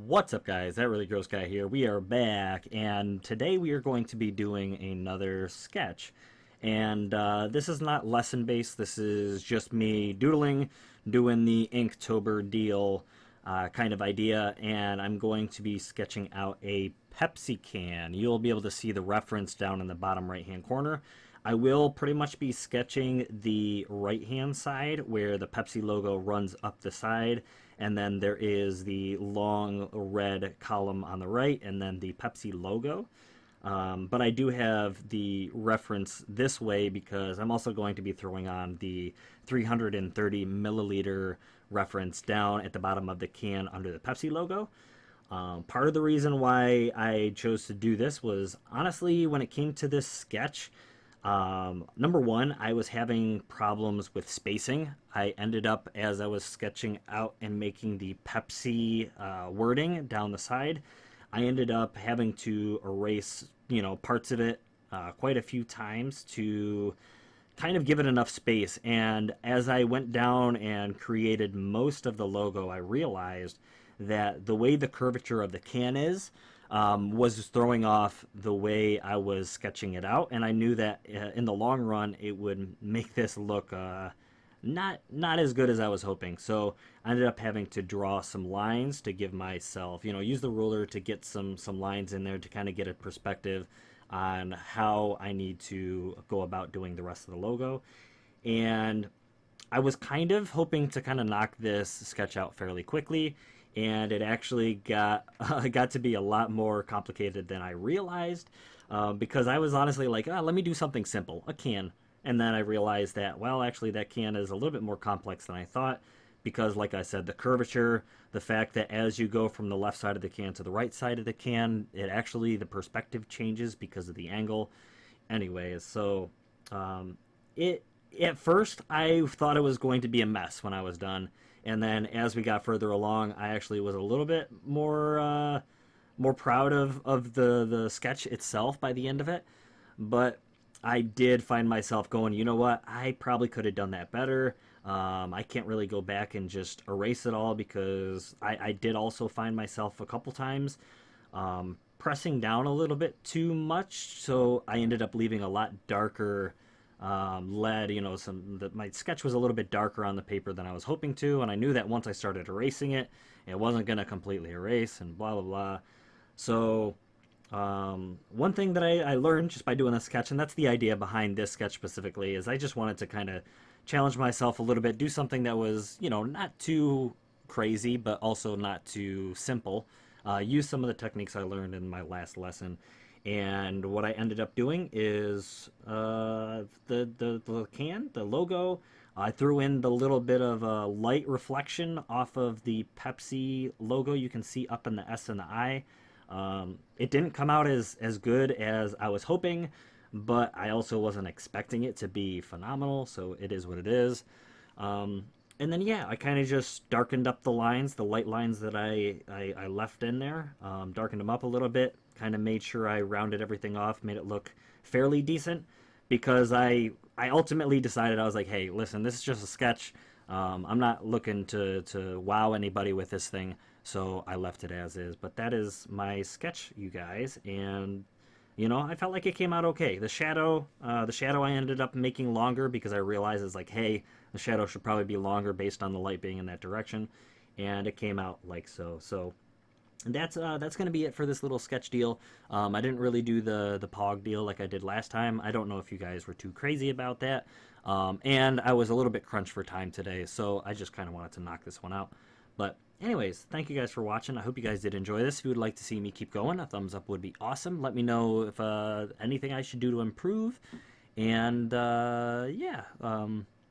What's up, guys? That Really Gross Guy here. We are back, and today we are going to be doing another sketch. And this is not lesson based, this is just me doodling, doing the Inktober deal kind of idea, and I'm going to be sketching out a Pepsi can. You'll be able to see the reference down in the bottom right hand corner. I will pretty much be sketching the right hand side where the Pepsi logo runs up the side, and then there is the long red column on the right, and then the Pepsi logo. But I do have the reference this way because I'm also going to be throwing on the 330 milliliter reference down at the bottom of the can under the Pepsi logo. Part of the reason why I chose to do this was, honestly, when it came to this sketch, number one, I was having problems with spacing. I ended up, as I was sketching out and making the Pepsi wording down the side, I ended up having to erase, parts of it quite a few times to kind of give it enough space. And as I went down and created most of the logo, I realized that the way the curvature of the can is, was throwing off the way I was sketching it out, and I knew that in the long run it would make this look not as good as I was hoping. So I ended up having to draw some lines to give myself, use the ruler to get some lines in there to kind of get a perspective on how I need to go about doing the rest of the logo. And I was kind of hoping to kind of knock this sketch out fairly quickly, and it actually got to be a lot more complicated than I realized, because I was honestly like, let me do something simple, a can. And then I realized that, well, actually that can is a little bit more complex than I thought, because like I said, the curvature, the fact that as you go from the left side of the can to the right side of the can, the perspective changes because of the angle. Anyways, so at first I thought it was going to be a mess when I was done, and then as we got further along, I actually was a little bit more proud of the sketch itself by the end of it. But I did find myself going, you know what, I probably could have done that better. I can't really go back and just erase it all, because I did also find myself a couple times pressing down a little bit too much, so I ended up leaving a lot darker lead. My sketch was a little bit darker on the paper than I was hoping to, and I knew that once I started erasing it, it wasn't going to completely erase, and blah blah blah. So one thing that I learned just by doing this sketch, and that's the idea behind this sketch specifically, is I just wanted to kind of challenge myself a little bit, do something that was, not too crazy, but also not too simple. Use some of the techniques I learned in my last lesson. And what I ended up doing is the logo. I threw in the little bit of a light reflection off of the Pepsi logo you can see up in the S and the I. It didn't come out as good as I was hoping, but I also wasn't expecting it to be phenomenal, so it is what it is. And then, yeah, I kind of just darkened up the lines, the light lines that I left in there, darkened them up a little bit, kind of made sure I rounded everything off, made it look fairly decent, because I ultimately decided, I was like, hey, listen, this is just a sketch. I'm not looking to wow anybody with this thing, so I left it as is. But that is my sketch, you guys, and I felt like it came out okay. The shadow I ended up making longer, because I realized it's like, hey, the shadow should probably be longer based on the light being in that direction, and it came out like so. So that's going to be it for this little sketch deal. I didn't really do the pog deal like I did last time. I don't know if you guys were too crazy about that. And I was a little bit crunched for time today, so I just kind of wanted to knock this one out. But anyways, thank you guys for watching. I hope you guys did enjoy this. If you would like to see me keep going, a thumbs up would be awesome. Let me know if anything I should do to improve. And yeah,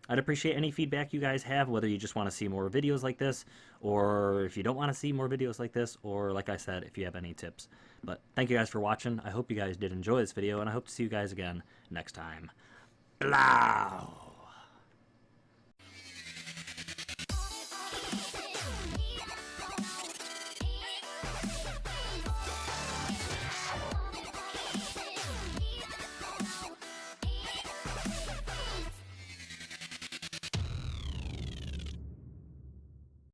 I'd appreciate any feedback you guys have, whether you just want to see more videos like this, or if you don't want to see more videos like this, or like I said, if you have any tips. But thank you guys for watching. I hope you guys did enjoy this video, and I hope to see you guys again next time. Blah!